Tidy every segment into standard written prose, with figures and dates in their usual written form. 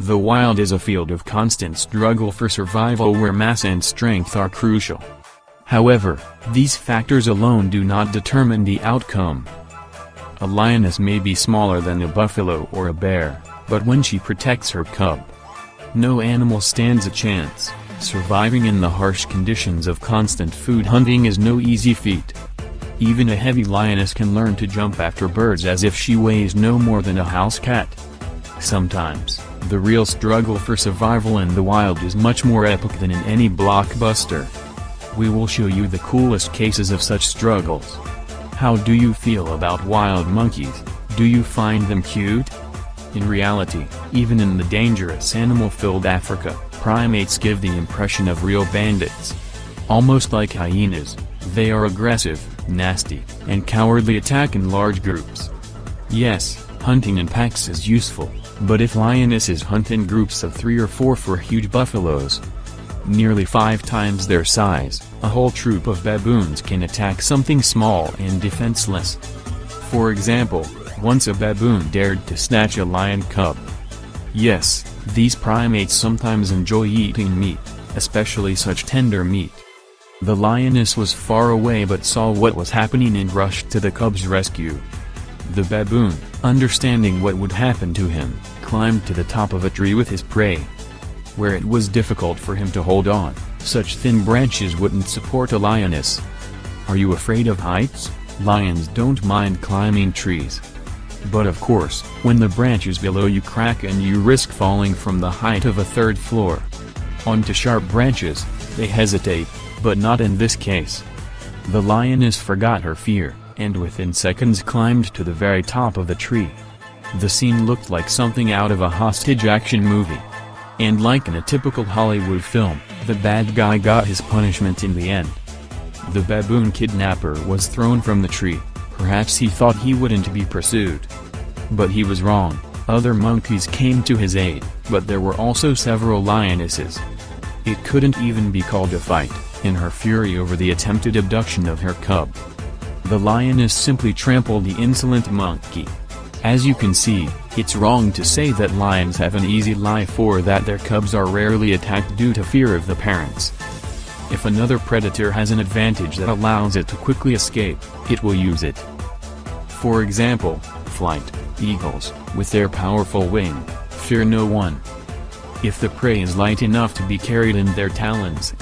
The wild is a field of constant struggle for survival where mass and strength are crucial. However, these factors alone do not determine the outcome. A lioness may be smaller than a buffalo or a bear, but when she protects her cub, no animal stands a chance. Surviving in the harsh conditions of constant food hunting is no easy feat. Even a heavy lioness can learn to jump after birds as if she weighs no more than a house cat. Sometimes, the real struggle for survival in the wild is much more epic than in any blockbuster. We will show you the coolest cases of such struggles. How do you feel about wild monkeys? Do you find them cute? In reality, even in the dangerous animal-filled Africa, primates give the impression of real bandits. Almost like hyenas, they are aggressive, nasty, and cowardly, attack in large groups. Yes, hunting in packs is useful, but if lionesses hunt in groups of 3 or 4 for huge buffaloes, nearly 5 times their size, a whole troop of baboons can attack something small and defenseless. For example, once a baboon dared to snatch a lion cub. Yes, these primates sometimes enjoy eating meat, especially such tender meat. The lioness was far away but saw what was happening and rushed to the cub's rescue. The baboon, understanding what would happen to him, climbed to the top of a tree with his prey. Where it was difficult for him to hold on, such thin branches wouldn't support a lioness. Are you afraid of heights? Lions don't mind climbing trees. But of course, when the branches below you crack and you risk falling from the height of a 3rd floor onto sharp branches, they hesitate, but not in this case. The lioness forgot her fear, and within seconds climbed to the very top of the tree. The scene looked like something out of a hostage action movie. And like in a typical Hollywood film, the bad guy got his punishment in the end. The baboon kidnapper was thrown from the tree. Perhaps he thought he wouldn't be pursued. But he was wrong. Other monkeys came to his aid, but there were also several lionesses. It couldn't even be called a fight, in her fury over the attempted abduction of her cub. The lioness simply trampled the insolent monkey. As you can see, it's wrong to say that lions have an easy life or that their cubs are rarely attacked due to fear of the parents. If another predator has an advantage that allows it to quickly escape, it will use it. For example, flight. Eagles, with their powerful wing, fear no one. If the prey is light enough to be carried in their talons,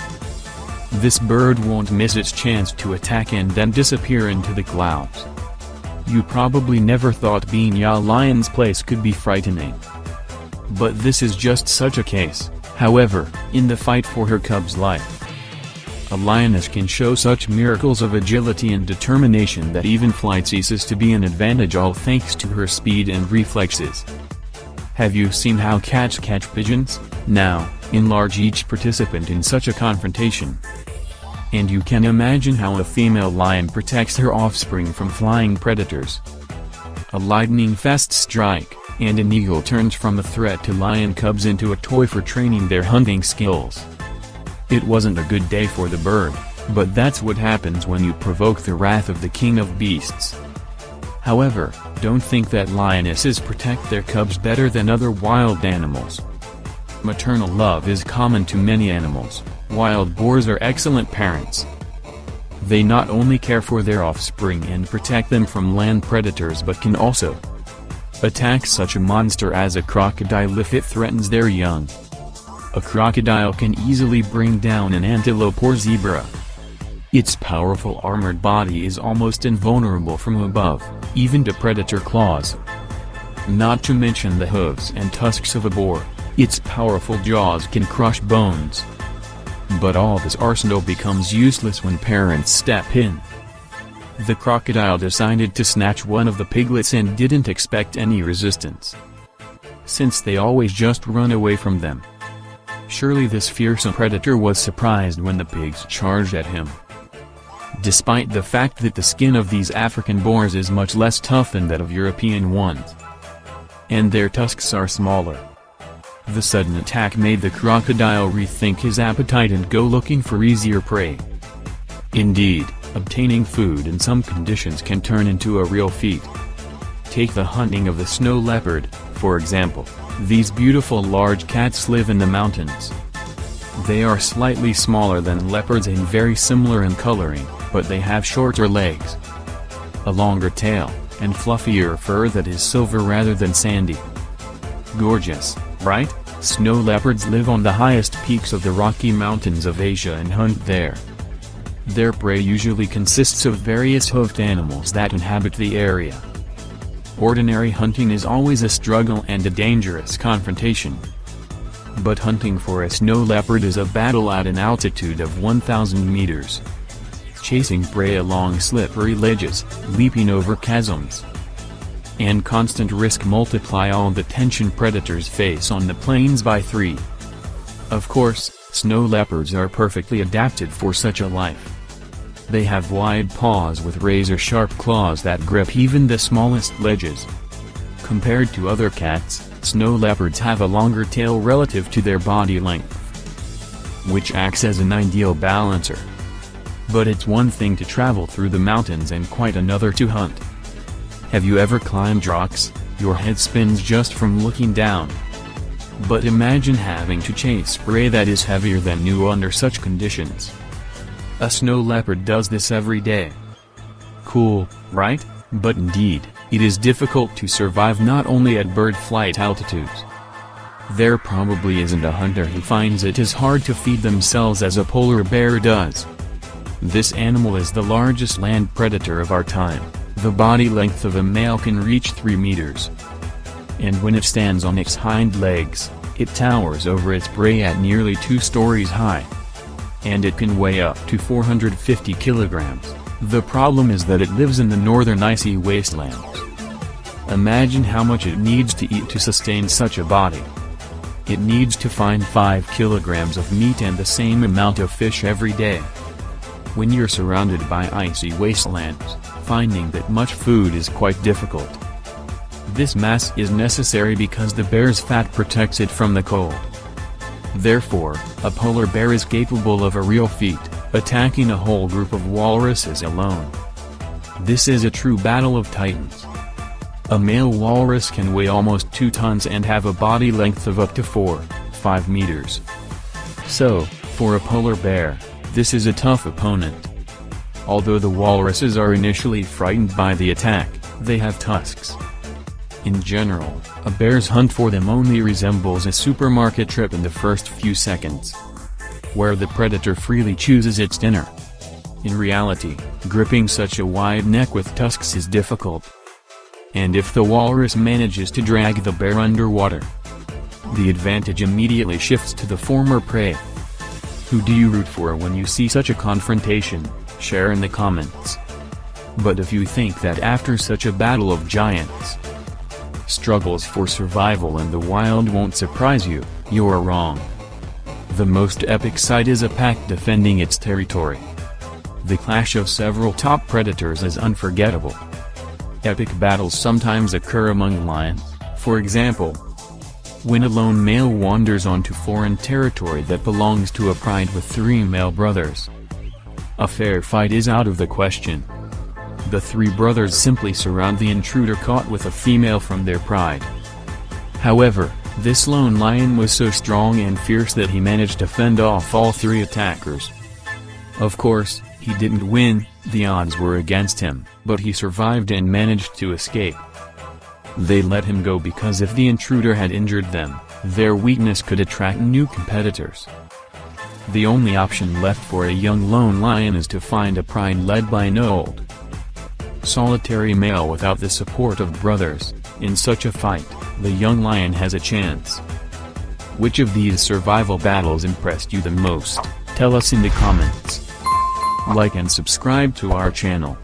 this bird won't miss its chance to attack and then disappear into the clouds. You probably never thought being a lion's place could be frightening. But this is just such a case. However, in the fight for her cub's life, a lioness can show such miracles of agility and determination that even flight ceases to be an advantage, all thanks to her speed and reflexes. Have you seen how cats catch pigeons? Now, enlarge each participant in such a confrontation, and you can imagine how a female lion protects her offspring from flying predators. A lightning-fast strike, and an eagle turns from a threat to lion cubs into a toy for training their hunting skills. It wasn't a good day for the bird, but that's what happens when you provoke the wrath of the king of beasts. However, don't think that lionesses protect their cubs better than other wild animals. Maternal love is common to many animals. Wild boars are excellent parents. They not only care for their offspring and protect them from land predators but can also attack such a monster as a crocodile if it threatens their young. A crocodile can easily bring down an antelope or zebra. Its powerful armored body is almost invulnerable from above, even to predator claws. Not to mention the hooves and tusks of a boar, its powerful jaws can crush bones. But all this arsenal becomes useless when parents step in. The crocodile decided to snatch one of the piglets and didn't expect any resistance, since they always just run away from them. Surely this fearsome predator was surprised when the pigs charged at him. Despite the fact that the skin of these African boars is much less tough than that of European ones, and their tusks are smaller, the sudden attack made the crocodile rethink his appetite and go looking for easier prey. Indeed, obtaining food in some conditions can turn into a real feat. Take the hunting of the snow leopard, for example. These beautiful large cats live in the mountains. They are slightly smaller than leopards and very similar in coloring, but they have shorter legs, a longer tail, and fluffier fur that is silver rather than sandy. Gorgeous, right? Snow leopards live on the highest peaks of the Rocky Mountains of Asia and hunt there. Their prey usually consists of various hoofed animals that inhabit the area. Ordinary hunting is always a struggle and a dangerous confrontation. But hunting for a snow leopard is a battle at an altitude of 1,000 meters. Chasing prey along slippery ledges, leaping over chasms, and constant risk multiply all the tension predators face on the plains by 3. Of course, snow leopards are perfectly adapted for such a life. They have wide paws with razor-sharp claws that grip even the smallest ledges. Compared to other cats, snow leopards have a longer tail relative to their body length, which acts as an ideal balancer. But it's one thing to travel through the mountains and quite another to hunt. Have you ever climbed rocks? Your head spins just from looking down. But imagine having to chase prey that is heavier than you under such conditions. A snow leopard does this every day. Cool, right? But indeed, it is difficult to survive not only at bird flight altitudes. There probably isn't a hunter who finds it as hard to feed themselves as a polar bear does. This animal is the largest land predator of our time. The body length of a male can reach 3 meters. And when it stands on its hind legs, it towers over its prey at nearly 2 stories high. And it can weigh up to 450 kilograms. The problem is that it lives in the northern icy wastelands. Imagine how much it needs to eat to sustain such a body. It needs to find 5 kilograms of meat and the same amount of fish every day. When you're surrounded by icy wastelands, finding that much food is quite difficult. This mass is necessary because the bear's fat protects it from the cold. Therefore, a polar bear is capable of a real feat, attacking a whole group of walruses alone. This is a true battle of titans. A male walrus can weigh almost 2 tons and have a body length of up to 4-5 meters. So, for a polar bear, this is a tough opponent. Although the walruses are initially frightened by the attack, they have tusks. In general, a bear's hunt for them only resembles a supermarket trip in the first few seconds, where the predator freely chooses its dinner. In reality, gripping such a wide neck with tusks is difficult. And if the walrus manages to drag the bear underwater, the advantage immediately shifts to the former prey. Who do you root for when you see such a confrontation? Share in the comments. But if you think that after such a battle of giants, struggles for survival in the wild won't surprise you, you're wrong. The most epic sight is a pack defending its territory. The clash of several top predators is unforgettable. Epic battles sometimes occur among lions, for example, when a lone male wanders onto foreign territory that belongs to a pride with 3 male brothers. A fair fight is out of the question. The 3 brothers simply surround the intruder caught with a female from their pride. However, this lone lion was so strong and fierce that he managed to fend off all 3 attackers. Of course, he didn't win, the odds were against him, but he survived and managed to escape. They let him go because if the intruder had injured them, their weakness could attract new competitors. The only option left for a young lone lion is to find a pride led by an old, solitary male without the support of brothers. In such a fight, the young lion has a chance. Which of these survival battles impressed you the most? Tell us in the comments. Like and subscribe to our channel.